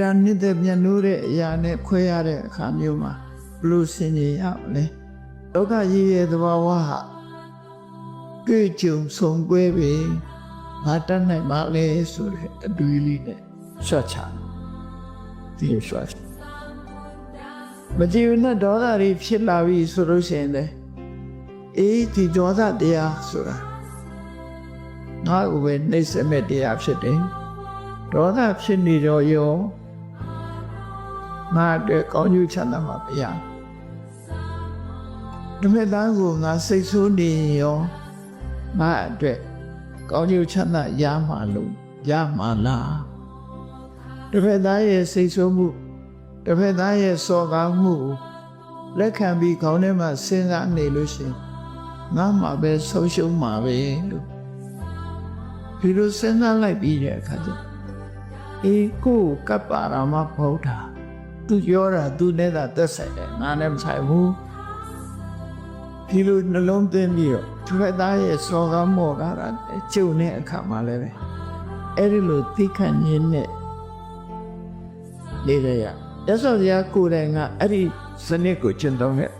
ဒါနေတဲ့ပြန်လို့တဲ့အရာနဲ့ခွဲရတဲ့အခါမျိုးမှာဘလို့ဆင်ခြင်ရမလဲဒုက္ခကြီးရဲ့သဘာဝဟာတွေ့ကြုံဆုံကွဲပြီမတတ်နိုင်ပါလေဆိုတဲ့အတွေးလေးနဲ့ရှော့ချဒီရှော့မကြည့်နဲ့ဒေါသတွေဖြစ်လာပြီဆိုလို့ရှိရင်လေဒီဒေါသတရားဆိုတာငါ့ကိုပဲနှိမ့်ဆက်မဲ့တရားဖြစ်တယ်ဒေါသဖြစ်နေတော့ရောငါအတွက်ကောင်းကျိုးချမ်းသာမှာမရဘူးဓမ္မသားကိုငါစိတ်ဆိုးနေရောငါအတွက်ကောင်းကျိုးချမ်းသာရမှာလို့ရမှာလားဓမ္မသားရဲ့စိတ်ဆိုးမှုဓမ္မသားရဲ့စော်ကားမှုလက်ခံပြီးခေါင်းထဲမှာစဉ်းစားနေလို့ရှိရင်ငါမှာပဲဆုံးရှုံးမှာပဲလို့ဒီလိုစဉ်းစားလိုက်ပြီးတဲ့အခါကျကိုကပ်ပါရမဘုရားသူပြောတာသူနဲ့သာသက်ဆိုင်တယ်ငါနဲ့မဆိုင်ဘူးဒီလိုနှလုံးသွင်းပြီးတော့သူ့သားရဲ့စော်ကားမော်ကားတာကျုံတဲ့အခါမှာလည်းပဲအဲ့ဒီလိုသိခံရင်းနဲ့နေရရရသော်စရာကိုယ်တိုင်ကအဲ့ဒီစနစ်ကိုကျင့်သုံးခဲ့